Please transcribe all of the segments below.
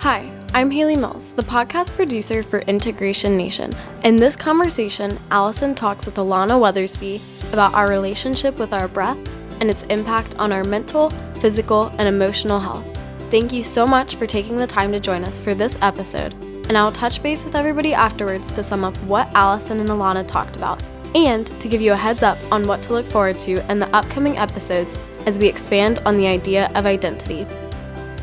Hi, I'm Haley Mills, the podcast producer for Integration Nation. In this conversation, Alison talks with Alana Weathersbee about our relationship with our breath and its impact on our mental, physical, and emotional health. Thank you so much for taking the time to join us for this episode, and I'll touch base with everybody afterwards to sum up what Alison and Alana talked about, and to give you a heads up on what to look forward to in the upcoming episodes as we expand on the idea of identity.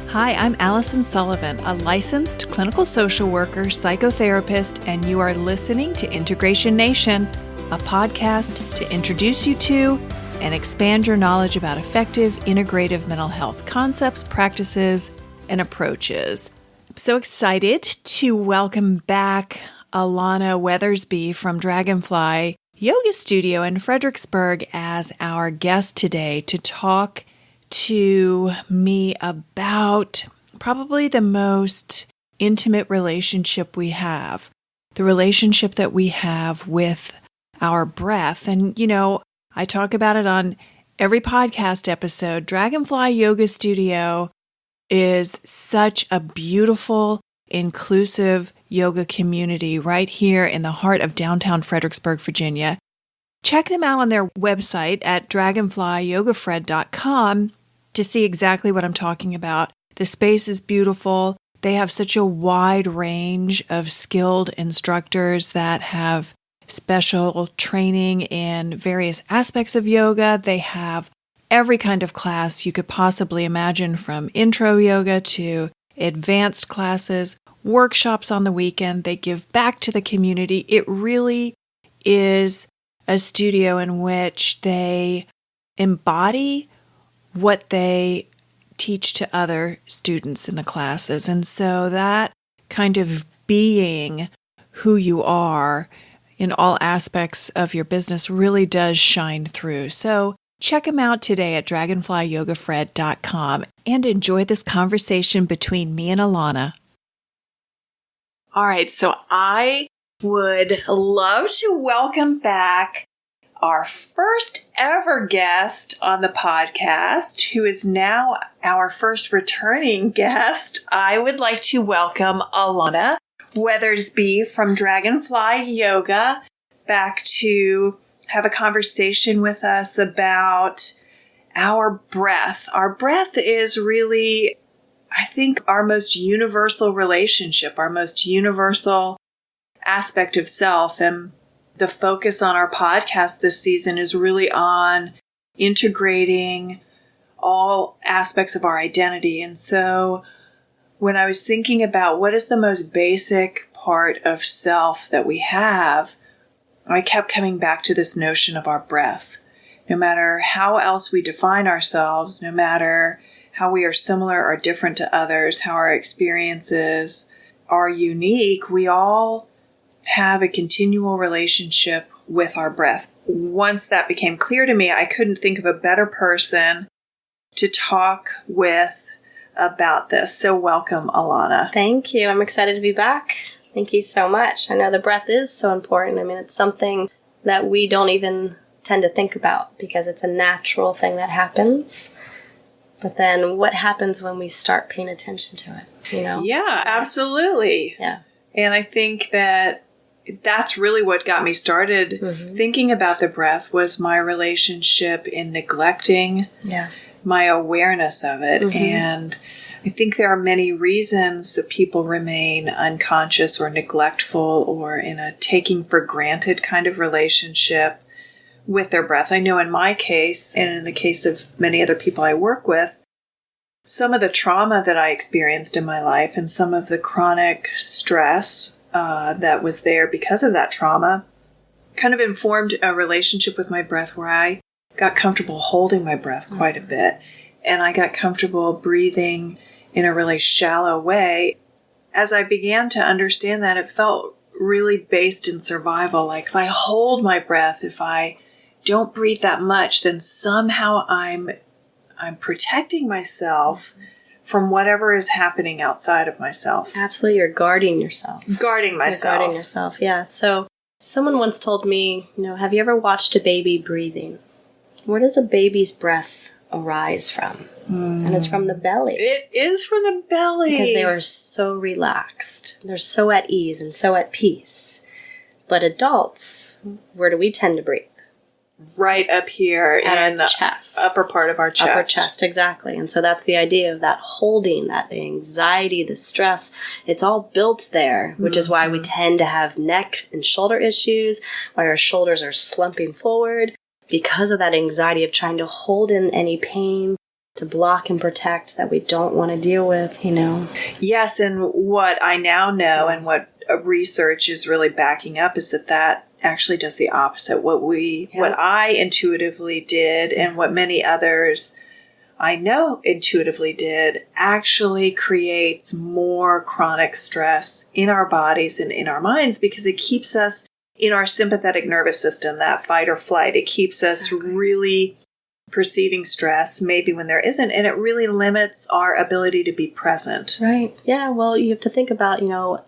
Hi, I'm Alison Sullivan, a licensed clinical social worker, psychotherapist, and you are listening to Integration Nation, a podcast to introduce you to and expand your knowledge about effective, integrative mental health concepts, practices, and approaches. I'm so excited to welcome back Alana Weathersbee from Dragonfly Yoga Studio in Fredericksburg as our guest today to talk to me about probably the most intimate relationship we have, the relationship that we have with our breath. And, I talk about it on every podcast episode. Dragonfly Yoga Studio is such a beautiful, inclusive yoga community right here in the heart of downtown Fredericksburg, Virginia. Check them out on their website at dragonflyyogafred.com to see exactly what I'm talking about. The space is beautiful. They have such a wide range of skilled instructors that have special training in various aspects of yoga. They have every kind of class you could possibly imagine, from intro yoga to advanced classes, workshops on the weekend. They give back to the community. It really is a studio in which they embody what they teach to other students in the classes. And so that kind of being who you are in all aspects of your business really does shine through. So check them out today at dragonflyyogafred.com and enjoy this conversation between me and Alana. All right, so I would love to welcome back our first ever guest on the podcast, who is now our first returning guest. I would like to welcome Alana Weathersbee from Dragonfly Yoga back to have a conversation with us about our breath. Our breath is really, I think, our most universal relationship, our most universal aspect of self. And the focus on our podcast this season is really on integrating all aspects of our identity. And so when I was thinking about what is the most basic part of self that we have, I kept coming back to this notion of our breath. No matter how else we define ourselves, no matter how we are similar or different to others, how our experiences are unique, we all have a continual relationship with our breath. Once that became clear to me, I couldn't think of a better person to talk with about this. So welcome, Alana. Thank you. I'm excited to be back. Thank you so much. I know the breath is so important. I mean, it's something that we don't even tend to think about because it's a natural thing that happens. But then what happens when we start paying attention to it, Yeah, absolutely. Yeah. And I think that's really what got me started thinking about the breath, was my relationship in neglecting my awareness of it. And I think there are many reasons that people remain unconscious or neglectful or in a taking for granted kind of relationship with their breath. I know in my case, and in the case of many other people I work with, some of the trauma that I experienced in my life and some of the chronic stress that was there because of that trauma kind of informed a relationship with my breath where I got comfortable holding my breath quite a bit. And I got comfortable breathing in a really shallow way. As I began to understand that, it felt really based in survival. Like if I hold my breath, if I don't breathe that much, then somehow I'm protecting myself from whatever is happening outside of myself. Absolutely. You're guarding yourself. Guarding myself. You're guarding yourself, yeah. So someone once told me, have you ever watched a baby breathing? Where does a baby's breath arise from. And it's from the belly. It is from the belly. Because they were so relaxed. They're so at ease and so at peace. But adults, where do we tend to breathe? Right up here At in our the chest. upper part of our chest. Upper chest, exactly. And so that's the idea of that holding, that the anxiety, the stress, it's all built there, which is why we tend to have neck and shoulder issues, why our shoulders are slumping forward, because of that anxiety of trying to hold in any pain, to block and protect that we don't want to deal with, Yes, and what I now know and what research is really backing up is that actually does the opposite. What I intuitively did and what many others I know intuitively did actually creates more chronic stress in our bodies and in our minds because it keeps us in our sympathetic nervous system, that fight or flight. It keeps us really perceiving stress maybe when there isn't, and it really limits our ability to be present. Right. Yeah, well, you have to think about,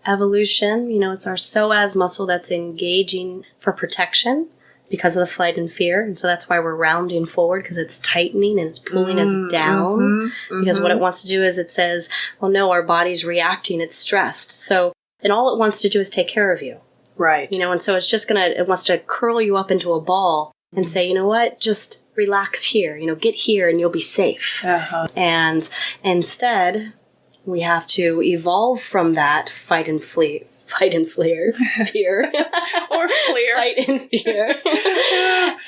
evolution. It's our psoas muscle that's engaging for protection because of the flight and fear. And so that's why we're rounding forward, because it's tightening and it's pulling us down. Because what it wants to do is it says, well, no, our body's reacting. It's stressed. So, and all it wants to do is take care of you. Right. And so it's just it wants to curl you up into a ball and say, you know what, just relax here, get here and you'll be safe. And instead, we have to evolve from that fight and fear. Or fleer. Fight and fear.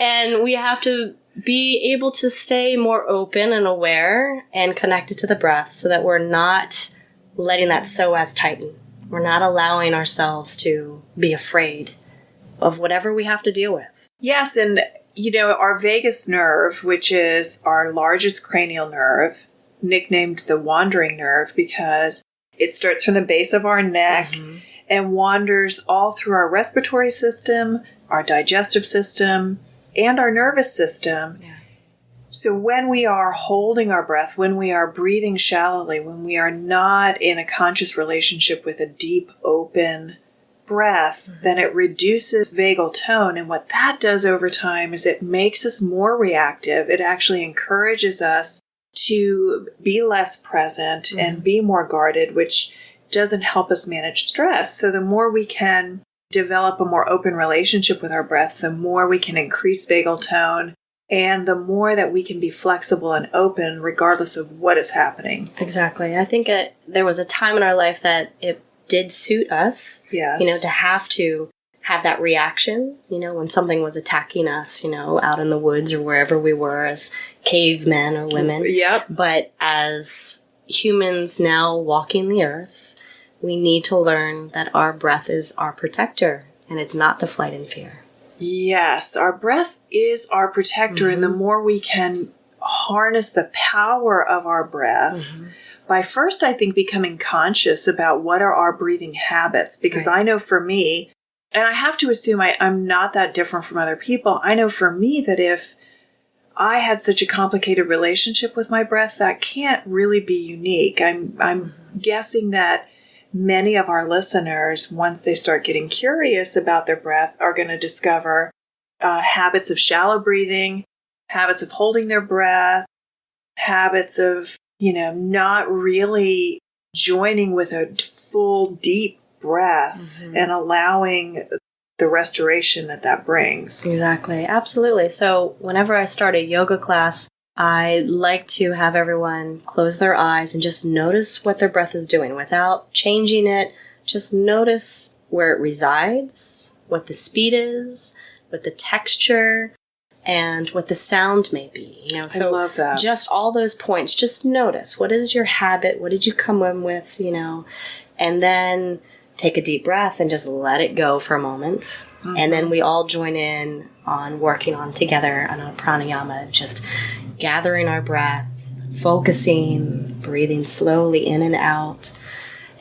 And we have to be able to stay more open and aware and connected to the breath so that we're not letting that psoas tighten. We're not allowing ourselves to be afraid of whatever we have to deal with. Yes, and our vagus nerve, which is our largest cranial nerve, nicknamed the wandering nerve because it starts from the base of our neck and wanders all through our respiratory system, our digestive system, and our nervous system. Yeah. So when we are holding our breath, when we are breathing shallowly, when we are not in a conscious relationship with a deep, open breath, then it reduces vagal tone. And what that does over time is it makes us more reactive. It actually encourages us to be less present and be more guarded, which doesn't help us manage stress. So the more we can develop a more open relationship with our breath, the more we can increase vagal tone, and the more that we can be flexible and open regardless of what is happening. Exactly. I think there was a time in our life that it did suit us, yes. To have that reaction, when something was attacking us, out in the woods or wherever we were as cavemen or women. Yep. But as humans now walking the earth, we need to learn that our breath is our protector and it's not the flight and fear. Yes, our breath is our protector, and the more we can harness the power of our breath, by first, I think, becoming conscious about what are our breathing habits, because I know for me, and I have to assume I'm not that different from other people, I know for me that if I had such a complicated relationship with my breath, that can't really be unique. I'm guessing that many of our listeners, once they start getting curious about their breath, are going to discover habits of shallow breathing, habits of holding their breath, habits of, not really joining with a full, deep breath and allowing the restoration that brings. Exactly. Absolutely. So whenever I start a yoga class, I like to have everyone close their eyes and just notice what their breath is doing without changing it. Just notice where it resides, what the speed is, what the texture, and what the sound may be. So I love that. Just all those points. Just notice, what is your habit? What did you come in with? And then take a deep breath and just let it go for a moment. And then we all join in on working on together on a pranayama, just gathering our breath, focusing, breathing slowly in and out.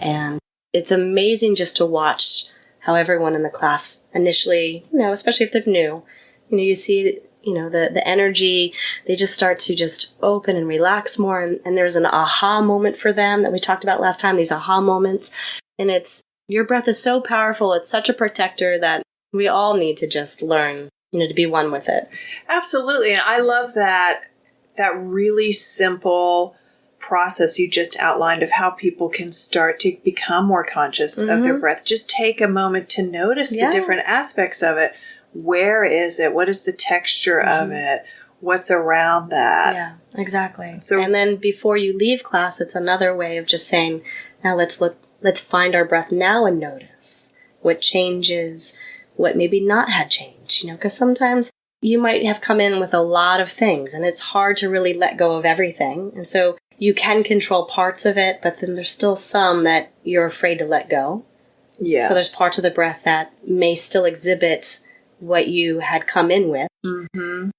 And it's amazing just to watch how everyone in the class initially, especially if they're new, you see, the energy, they just start to just open and relax more. And there's an aha moment for them that we talked about last time, these aha moments. And your breath is so powerful. It's such a protector that we all need to just learn, to be one with it. Absolutely. And I love that that really simple process you just outlined of how people can start to become more conscious of their breath. Just take a moment to notice the different aspects of it. Where is it? What is the texture of it? What's around that? Yeah, exactly. So, and then before you leave class, it's another way of just saying, now let's find our breath now and notice what changes, what maybe not had changed, you know, because sometimes you might have come in with a lot of things and it's hard to really let go of everything. And so you can control parts of it, but then there's still some that you're afraid to let go. yes. So there's parts of the breath that may still exhibit what you had come in with,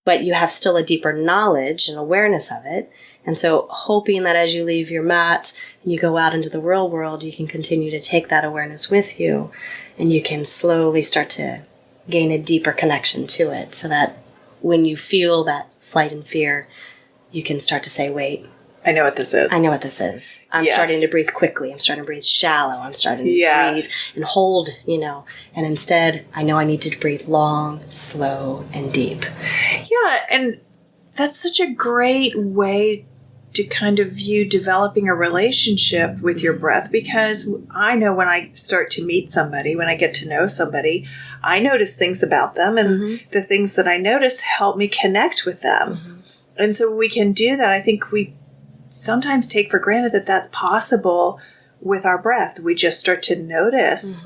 but you have still a deeper knowledge and awareness of it. And so hoping that as you leave your mat and you go out into the real world, you can continue to take that awareness with you and you can slowly start to gain a deeper connection to it so that when you feel that flight and fear, you can start to say, wait, I know what this is. I know what this is. I'm starting to breathe quickly. I'm starting to breathe shallow. I'm starting to breathe and hold, you know. And instead, I know I need to breathe long, slow, and deep. Yeah, and that's such a great way to kind of view developing a relationship with your breath, because I know when I start to meet somebody, when I get to know somebody, I notice things about them, and the things that I notice help me connect with them. And so we can do that. I think we sometimes take for granted that that's possible with our breath. We just start to notice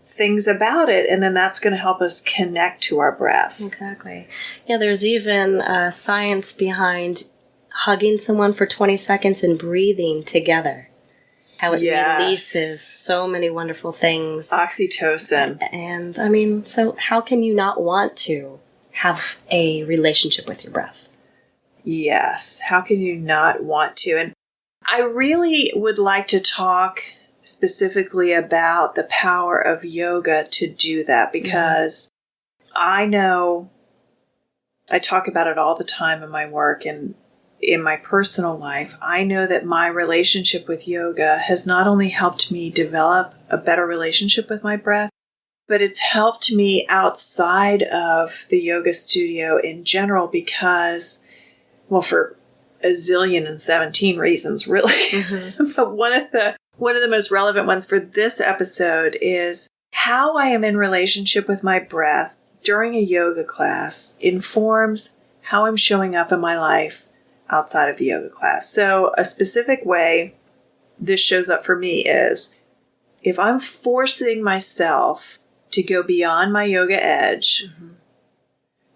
things about it, and then that's going to help us connect to our breath. Exactly. Yeah, there's even science behind hugging someone for 20 seconds and breathing together. How it releases so many wonderful things. Oxytocin. And, I mean, so how can you not want to have a relationship with your breath? Yes. How can you not want to? And I really would like to talk specifically about the power of yoga to do that, because I know I talk about it all the time in my work and in my personal life. I know that my relationship with yoga has not only helped me develop a better relationship with my breath, but it's helped me outside of the yoga studio in general because, well, for a zillion and 17 reasons, really. But one of the most relevant ones for this episode is how I am in relationship with my breath during a yoga class informs how I'm showing up in my life outside of the yoga class. So a specific way this shows up for me is if I'm forcing myself to go beyond my yoga edge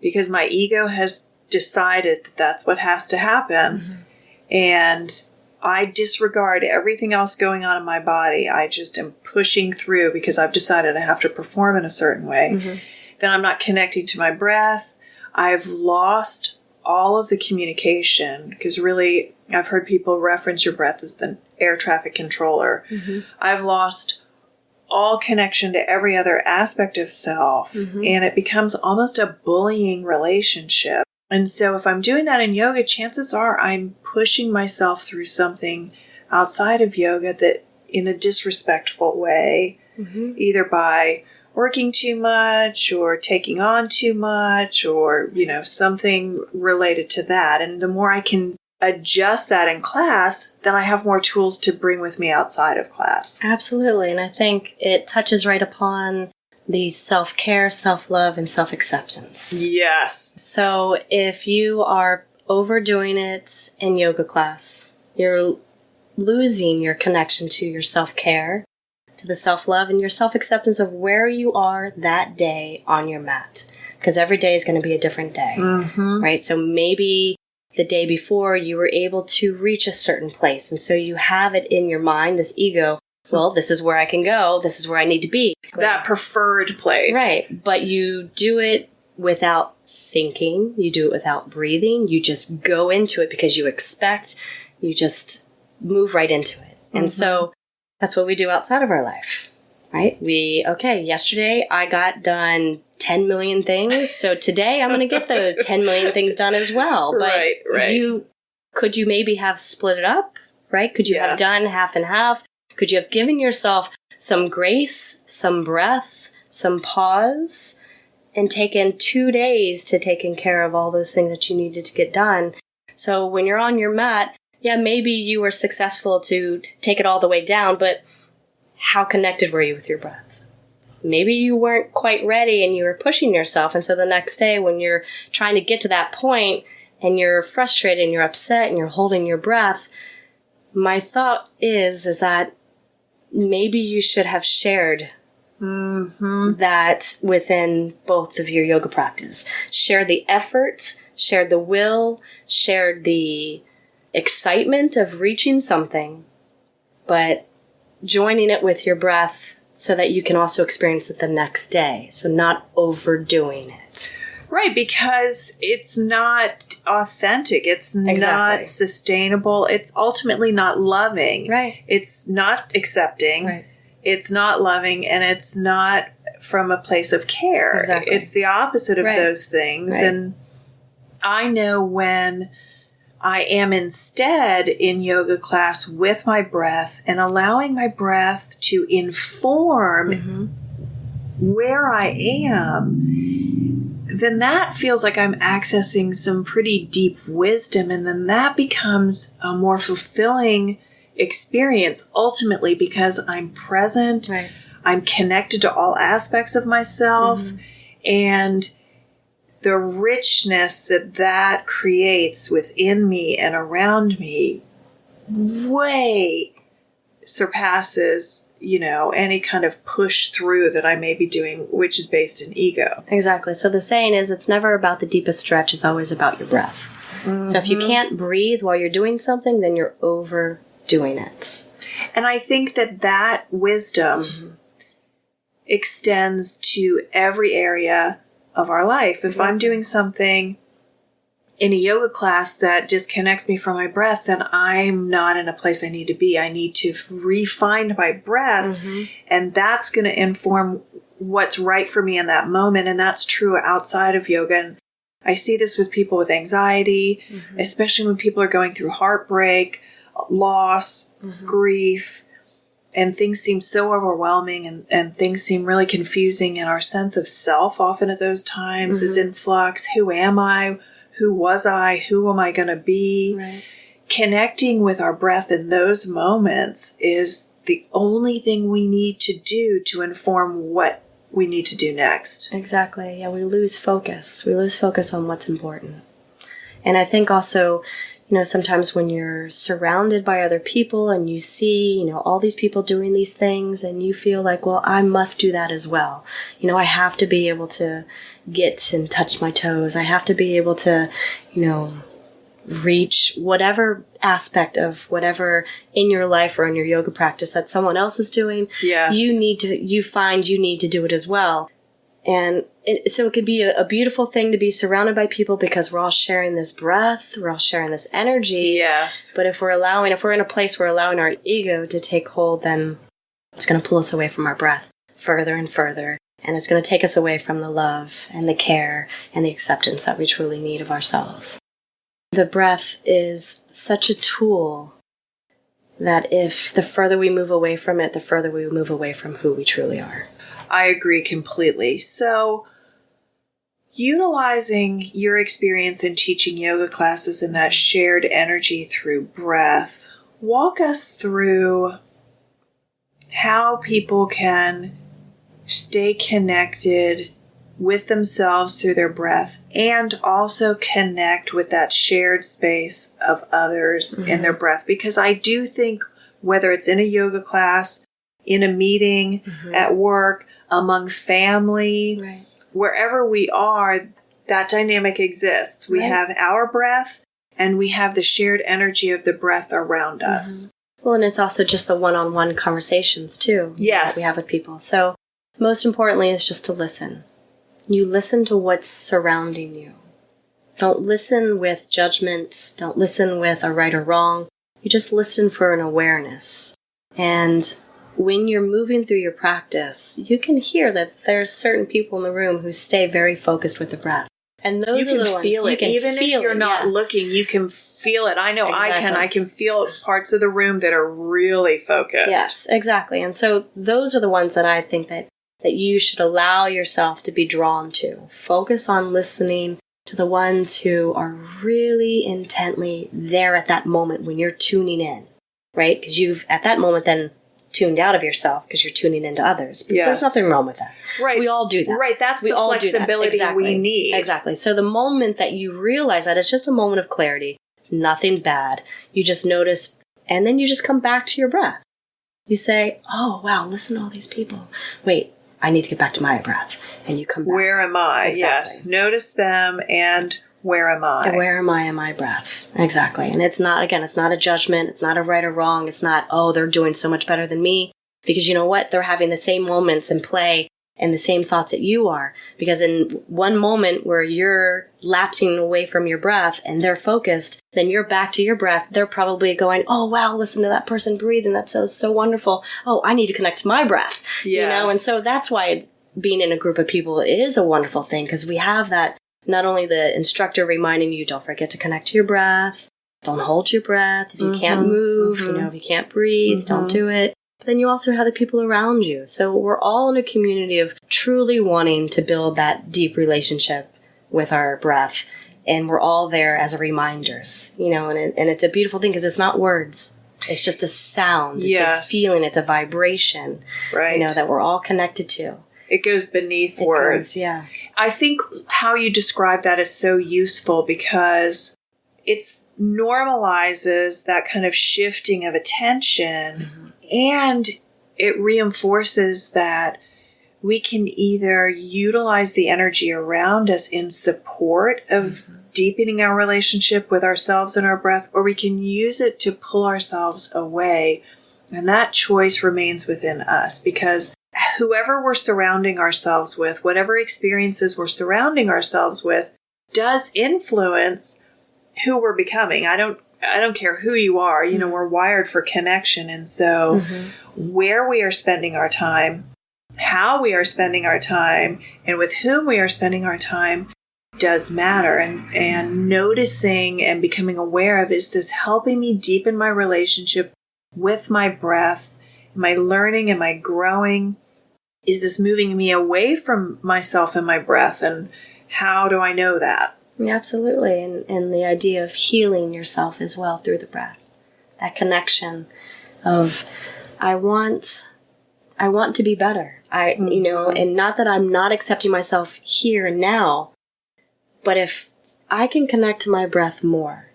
because my ego has decided that that's what has to happen, and I disregard everything else going on in my body. I just am pushing through because I've decided I have to perform in a certain way. Then I'm not connecting to my breath. I've lost all of the communication, because really I've heard people reference your breath as the air traffic controller. I've lost all connection to every other aspect of self, and it becomes almost a bullying relationship. And so if I'm doing that in yoga, chances are I'm pushing myself through something outside of yoga that in a disrespectful way, either by working too much or taking on too much or, you know, something related to that. And the more I can adjust that in class, then I have more tools to bring with me outside of class. Absolutely. And I think it touches right upon the self-care, self-love, and self-acceptance. Yes. So if you are overdoing it in yoga class, you're losing your connection to your self-care, to the self-love, and your self-acceptance of where you are that day on your mat. Because every day is going to be a different day, right? So maybe the day before you were able to reach a certain place. And so you have it in your mind, this ego, well, this is where I can go. This is where I need to be. That preferred place. Right. But you do it without thinking. You do it without breathing. You just go into it because you expect. You just move right into it. And so that's what we do outside of our life, right? Yesterday I got done 10 million things. So today I'm going to get those 10 million things done as well. But right. Could you maybe have split it up, right? Could you have done half and half? Could you have given yourself some grace, some breath, some pause, and taken 2 days to taking care of all those things that you needed to get done, So when you're on your mat, yeah, maybe you were successful to take it all the way down, but how connected were you with your breath? Maybe you weren't quite ready and you were pushing yourself. And so the next day when you're trying to get to that point and you're frustrated and you're upset and you're holding your breath, my thought is that maybe you should have shared that within both of your yoga practice. Shared the effort, shared the will, shared the excitement of reaching something, but joining it with your breath so that you can also experience it the next day. So not overdoing it. Right, because it's not authentic. It's not sustainable. It's ultimately not loving. Right. It's not accepting. Right. It's not loving, and it's not from a place of care. Exactly. It's the opposite of those things. Right. And I know when I am instead in yoga class with my breath and allowing my breath to inform where I am, then that feels like I'm accessing some pretty deep wisdom, and then that becomes a more fulfilling experience ultimately because I'm present, I'm connected to all aspects of myself, and the richness that creates within me and around me way surpasses, any kind of push through that I may be doing, which is based in ego. Exactly. So the saying is, it's never about the deepest stretch, it's always about your breath. So if you can't breathe while you're doing something, then you're overdoing it. And I think that wisdom extends to every area of our life. If I'm doing something in a yoga class that disconnects me from my breath, then I'm not in a place I need to be. I need to refine my breath, and that's going to inform what's right for me in that moment. And that's true outside of yoga. And I see this with people with anxiety, especially when people are going through heartbreak, loss, grief, and things seem so overwhelming, and things seem really confusing, and our sense of self often at those times is in flux. Who am I? Who was I? Who am I going to be? Right. Connecting with our breath in those moments is the only thing we need to do to inform what we need to do next. Exactly. Yeah, we lose focus. We lose focus on what's important. And I think also, sometimes when you're surrounded by other people and you see, all these people doing these things and you feel like, well, I must do that as well. I have to be able to get and touch my toes. I have to be able to, reach whatever aspect of whatever in your life or in your yoga practice that someone else is doing. Yes. You find you need to do it as well. And so it can be a beautiful thing to be surrounded by people because we're all sharing this breath, we're all sharing this energy. Yes. But if we're in a place where we're allowing our ego to take hold, then it's going to pull us away from our breath further and further. And it's going to take us away from the love and the care and the acceptance that we truly need of ourselves. The breath is such a tool that if the further we move away from it, the further we move away from who we truly are. I agree completely. So, utilizing your experience in teaching yoga classes and that shared energy through breath, walk us through how people can stay connected with themselves through their breath and also connect with that shared space of others in their breath. Because I do think whether it's in a yoga class, in a meeting, at work, among family, wherever we are, that dynamic exists. We have our breath and we have the shared energy of the breath around us. Well, and it's also just the one-on-one conversations too that we have with people. So most importantly is just to listen. You listen to what's surrounding you. Don't listen with judgment. Don't listen with a right or wrong. You just listen for an awareness. And when you're moving through your practice, you can hear that there's certain people in the room who stay very focused with the breath. And those are the ones you can feel it. Even if you're not looking, you can feel it. I know I can feel parts of the room that are really focused. Yes, exactly. And so those are the ones that I think that you should allow yourself to be drawn to. Focus on listening to the ones who are really intently there at that moment when you're tuning in, right? Because you've, at that moment, then tuned out of yourself because you're tuning into others. But there's nothing wrong with that. Right. We all do that. Right. That's the flexibility we need. Exactly. So the moment that you realize that it's just a moment of clarity, nothing bad, you just notice, and then you just come back to your breath. You say, oh, wow, listen to all these people. Wait, I need to get back to my breath. And you come back. Where am I? Exactly. Yes. Notice them and where am I? And where am I in my breath? Exactly. And it's not, again, it's not a judgment. It's not a right or wrong. It's not, oh, they're doing so much better than me. Because you know what? They're having the same moments and play and the same thoughts that you are. Because in one moment where you're lapsing away from your breath and they're focused, then you're back to your breath. They're probably going, oh, wow, listen to that person breathe. And that's so wonderful. Oh, I need to connect to my breath. Yes. You know, and so that's why being in a group of people is a wonderful thing, because we have that, not only the instructor reminding you, don't forget to connect to your breath, don't hold your breath, if you can't move, you know, if you can't breathe, don't do it. But then you also have the people around you. So we're all in a community of truly wanting to build that deep relationship with our breath. And we're all there as reminders, you know, and it's a beautiful thing because it's not words. It's just a sound. It's a feeling. It's a vibration, right? You know, that we're all connected to. It goes beneath words. Yeah. I think how you describe that is so useful because it normalizes that kind of shifting of attention, and it reinforces that we can either utilize the energy around us in support of deepening our relationship with ourselves and our breath, or we can use it to pull ourselves away. And that choice remains within us, because whoever we're surrounding ourselves with, whatever experiences we're surrounding ourselves with, does influence who we're becoming. I don't care who you are. You know, we're wired for connection. And so where we are spending our time, how we are spending our time, and with whom we are spending our time does matter. And noticing and becoming aware of, is this helping me deepen my relationship with my breath? Am I learning? Am I growing? Is this moving me away from myself and my breath? And how do I know that? Yeah, absolutely. And the idea of healing yourself as well through the breath. That connection of, I want to be better. You know, and not that I'm not accepting myself here and now, but if I can connect to my breath more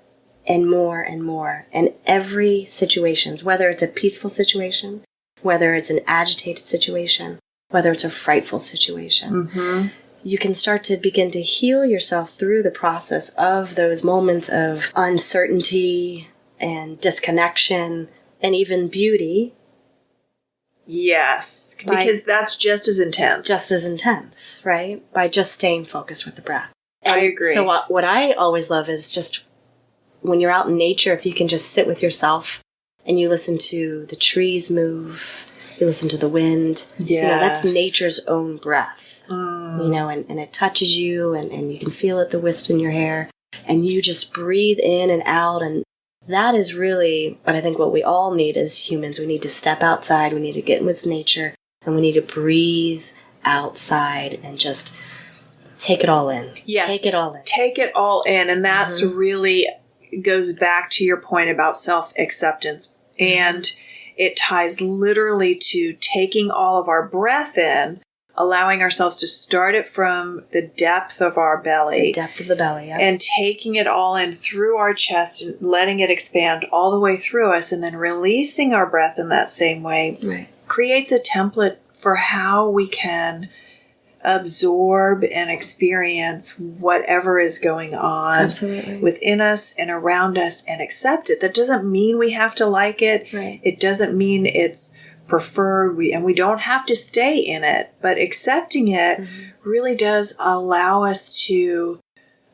and more and more in every situation, whether it's a peaceful situation, whether it's an agitated situation, whether it's a frightful situation, you can start to begin to heal yourself through the process of those moments of uncertainty and disconnection and even beauty. Yes, because that's just as intense. Just as intense, right? By just staying focused with the breath. And I agree. So what I always love is just when you're out in nature, if you can just sit with yourself and you listen to the trees move, you listen to the wind. Yes. You know, that's nature's own breath. You know, and it touches you and you can feel it, the wisp in your hair, and you just breathe in and out. And that is really what I think what we all need as humans. We need to step outside, we need to get with nature, and we need to breathe outside and just take it all in. Yes. Take it all in. Take it all in. And that's really goes back to your point about self-acceptance. And it ties literally to taking all of our breath in, allowing ourselves to start it from the depth of our belly. The depth of the belly, yeah. And taking it all in through our chest and letting it expand all the way through us, and then releasing our breath in that same way creates a template for how we can absorb and experience whatever is going on within us and around us and accept it. That doesn't mean we have to like it. Right. It doesn't mean it's preferred. We don't have to stay in it, but accepting it really does allow us to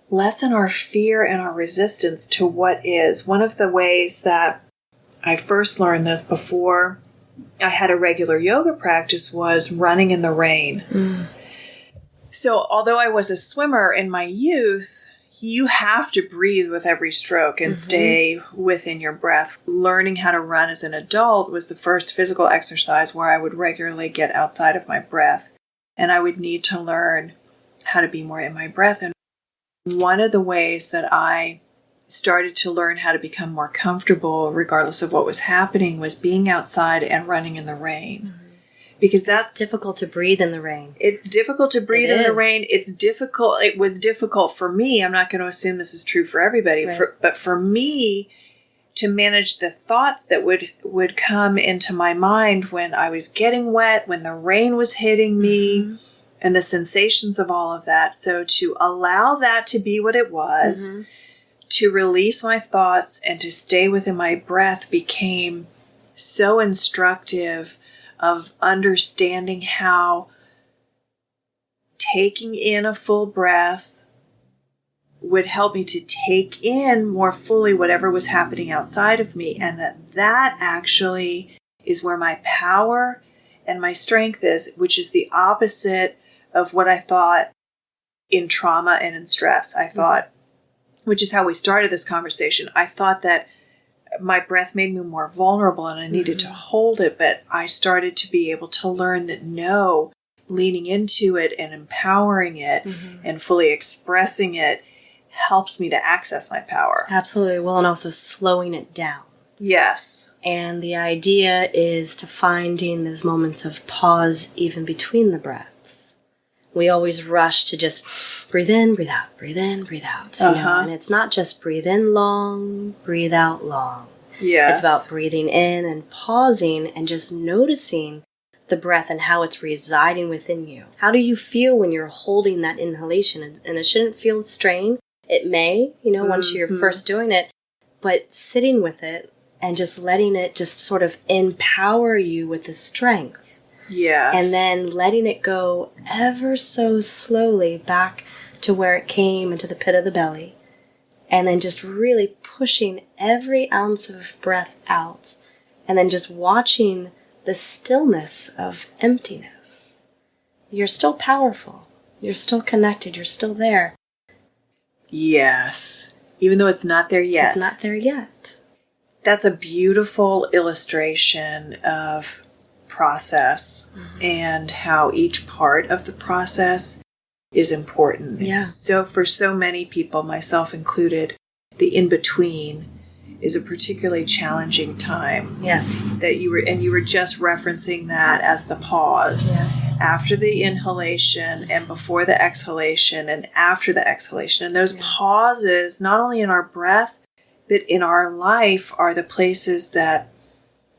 lessen our fear and our resistance to what is. One of the ways that I first learned this before I had a regular yoga practice was running in the rain. So although I was a swimmer in my youth, you have to breathe with every stroke and stay within your breath. Learning how to run as an adult was the first physical exercise where I would regularly get outside of my breath. And I would need to learn how to be more in my breath. And one of the ways that I started to learn how to become more comfortable, regardless of what was happening, was being outside and running in the rain. Mm-hmm. Because that's difficult to breathe in the rain. It's difficult to breathe in the rain. It's difficult. It was difficult for me. I'm not going to assume this is true for everybody, right. But for me to manage the thoughts that would come into my mind when I was getting wet, when the rain was hitting me, mm-hmm. and the sensations of all of that. So to allow that to be what it was, mm-hmm. to release my thoughts and to stay within my breath became so instructive of understanding how taking in a full breath would help me to take in more fully whatever was happening outside of me, and that actually is where my power and my strength is, which is the opposite of what I thought in trauma and in stress. I thought, which is how we started this conversation, I thought that my breath made me more vulnerable and I needed mm-hmm. to hold it, but I started to be able to learn that no, leaning into it and empowering it mm-hmm. and fully expressing it helps me to access my power. Absolutely. Well, and also slowing it down. Yes. And the idea is to finding those moments of pause even between the breaths. We always rush to just breathe in, breathe out, breathe in, breathe out. Uh-huh. You know? And it's not just breathe in long, breathe out long. Yes. It's about breathing in and pausing and just noticing the breath and how it's residing within you. How do you feel when you're holding that inhalation? And it shouldn't feel strained. It may, mm-hmm. once you're first doing it, but sitting with it and just letting it just sort of empower you with the strength. Yes. And then letting it go ever so slowly back to where it came, into the pit of the belly. And then just really pushing every ounce of breath out. And then just watching the stillness of emptiness. You're still powerful. You're still connected. You're still there. Yes. Even though it's not there yet. It's not there yet. That's a beautiful illustration of process mm-hmm. and how each part of the process is important. Yeah. So for so many people, myself included, the in-between is a particularly challenging time. Yes. That you were just referencing that as the pause. Yeah. After the inhalation and before the exhalation and after the exhalation. And those pauses, not only in our breath, but in our life, are the places that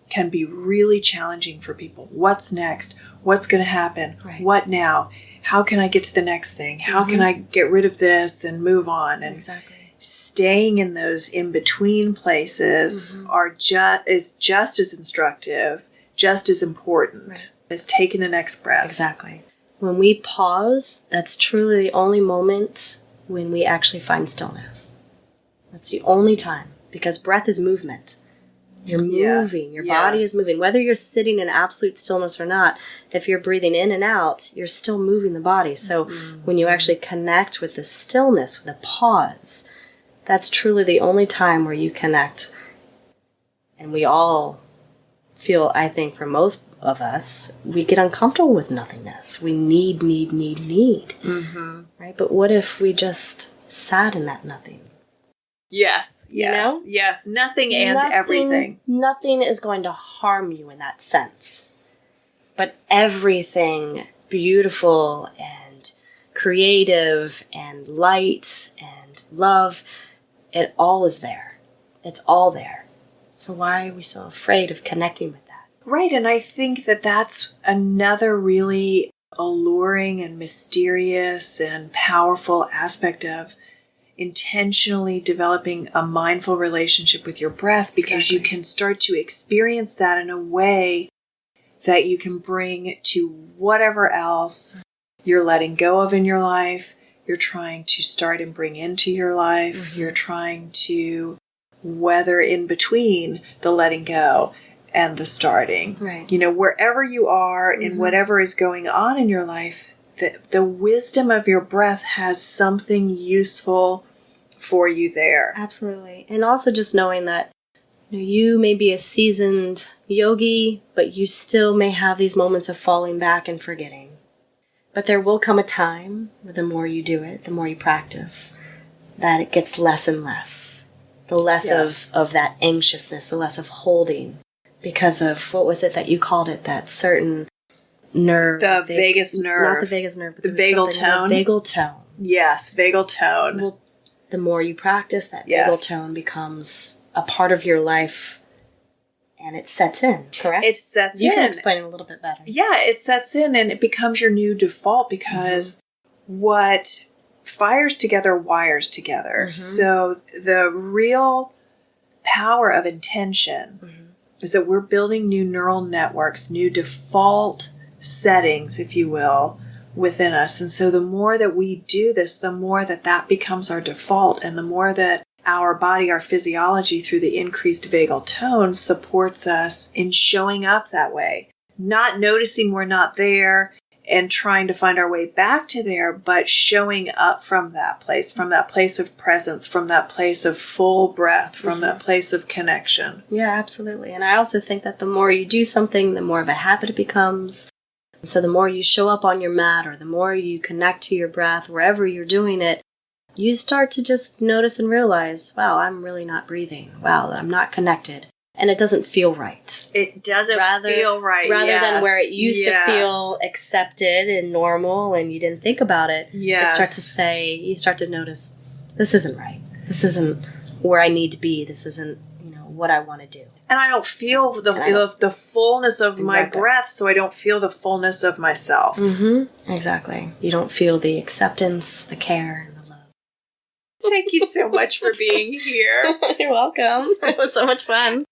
can be really challenging for people. What's next? What's going to happen? Right. What now? How can I get to the next thing? How mm-hmm. can I get rid of this and move on? And exactly. Staying in those in-between places mm-hmm. is just as instructive, just as important as taking the next breath. Exactly. When we pause, that's truly the only moment when we actually find stillness. That's the only time, because breath is movement. You're moving. Your body is moving. Whether you're sitting in absolute stillness or not, if you're breathing in and out, you're still moving the body. So mm-hmm. when you actually connect with the stillness, with the pause, that's truly the only time where you connect. And we all feel, I think for most of us, we get uncomfortable with nothingness. We need. Mm-hmm. Right? But what if we just sat in that nothing? Yes. You know? Yes. Nothing and everything. Nothing is going to harm you in that sense. But everything beautiful and creative and light and love, it all is there. It's all there. So why are we so afraid of connecting with that? Right, and I think that that's another really alluring and mysterious and powerful aspect of intentionally developing a mindful relationship with your breath, because you can start to experience that in a way that you can bring to whatever else you're letting go of in your life, you're trying to start and bring into your life, you're trying to weather in between the letting go and the starting. Right. You know, wherever you are in whatever is going on in your life, the wisdom of your breath has something useful for you there. Absolutely. And also just knowing that you may be a seasoned yogi, but you still may have these moments of falling back and forgetting. But there will come a time where the more you do it, the more you practice, that it gets less and less. The less of that anxiousness, the less of holding. Because of, what was it that you called it, that certain nerve? The vagus nerve. Not the vagus nerve, but the vagal tone. Vagal tone. Yes, vagal tone. Well, the more you practice, that vagal tone becomes a part of your life, and it sets in, correct? It sets in. You can explain it a little bit better. Yeah, it sets in, and it becomes your new default because what fires together wires together. So the real power of intention is that we're building new neural networks, new default settings, if you will, within us. And so the more that we do this, the more that becomes our default, and the more that our body, our physiology, through the increased vagal tone, supports us in showing up that way. Not noticing we're not there and trying to find our way back to there, but showing up from that place of presence, from that place of full breath, from that place of connection. Yeah, absolutely. And I also think that the more you do something, the more of a habit it becomes. And so the more you show up on your mat, or the more you connect to your breath, wherever you're doing it, you start to just notice and realize, wow, I'm really not breathing. Wow, I'm not connected. And it doesn't feel right. It doesn't feel right. Rather than where it used to feel accepted and normal and you didn't think about it. Yes. You start to notice, this isn't right. This isn't where I need to be. This isn't, what I want to do. And I don't feel the fullness of my breath, so I don't feel the fullness of myself. Exactly. You don't feel the acceptance, the care, and the love. Thank you so much for being here. You're welcome. It was so much fun.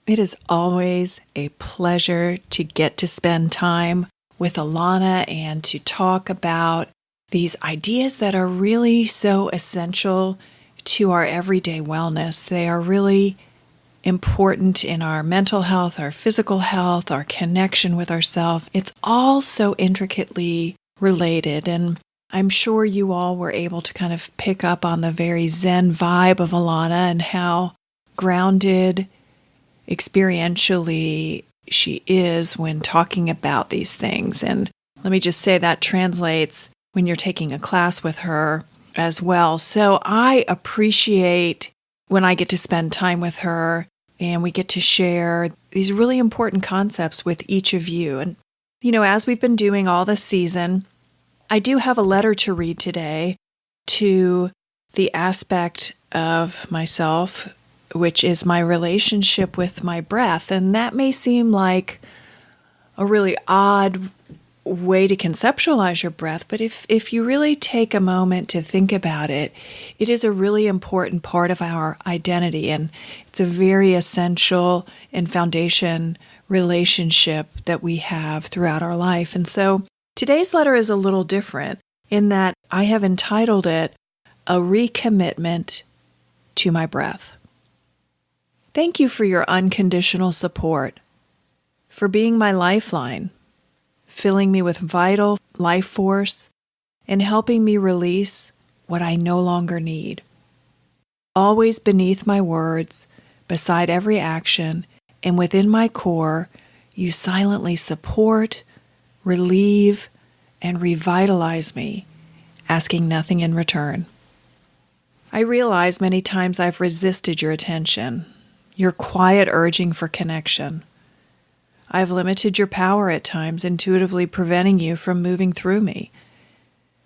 It is always a pleasure to get to spend time with Alana and to talk about these ideas that are really so essential to our everyday wellness. They are really important in our mental health, our physical health, our connection with ourselves. It's all so intricately related, and I'm sure you all were able to kind of pick up on the very Zen vibe of Alana and how grounded experientially she is when talking about these things. And let me just say that translates when you're taking a class with her as well. So I appreciate when I get to spend time with her and we get to share these really important concepts with each of you. And, as we've been doing all this season, I do have a letter to read today to the aspect of myself, which is my relationship with my breath. And that may seem like a really odd way to conceptualize your breath, but if you really take a moment to think about it, it is a really important part of our identity, and it's a very essential and foundation relationship that we have throughout our life. And so today's letter is a little different in that I have entitled it A Recommitment to My Breath. Thank you for your unconditional support, for being my lifeline, filling me with vital life force, and helping me release what I no longer need. Always beneath my words, beside every action, and within my core, you silently support, relieve, and revitalize me, asking nothing in return. I realize many times I've resisted your attention, your quiet urging for connection. I've limited your power at times, intuitively preventing you from moving through me.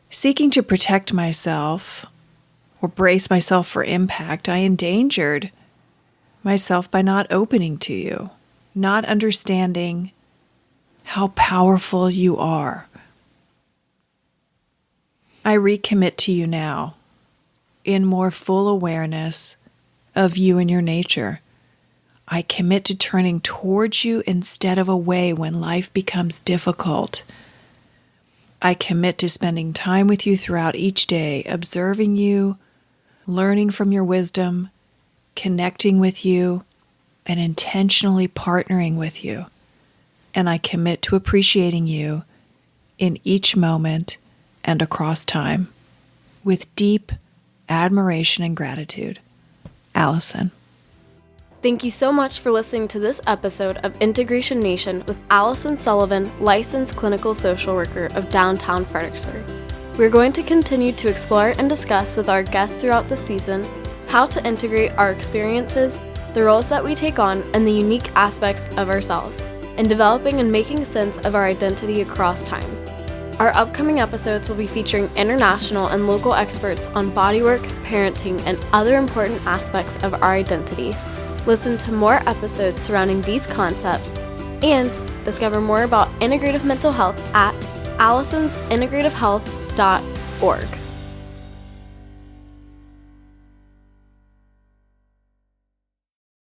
Seeking to protect myself or brace myself for impact, I endangered myself by not opening to you, not understanding how powerful you are. I recommit to you now in more full awareness of you and your nature. I commit to turning towards you instead of away when life becomes difficult. I commit to spending time with you throughout each day, observing you, learning from your wisdom, connecting with you, and intentionally partnering with you. And I commit to appreciating you in each moment and across time with deep admiration and gratitude. Alison. Thank you so much for listening to this episode of Integration Nation with Alison Sullivan, licensed clinical social worker of downtown Fredericksburg. We're going to continue to explore and discuss with our guests throughout the season how to integrate our experiences, the roles that we take on, and the unique aspects of ourselves in developing and making sense of our identity across time. Our upcoming episodes will be featuring international and local experts on bodywork, parenting, and other important aspects of our identity. Listen to more episodes surrounding these concepts and discover more about integrative mental health at alisonsintegrativehealth.org.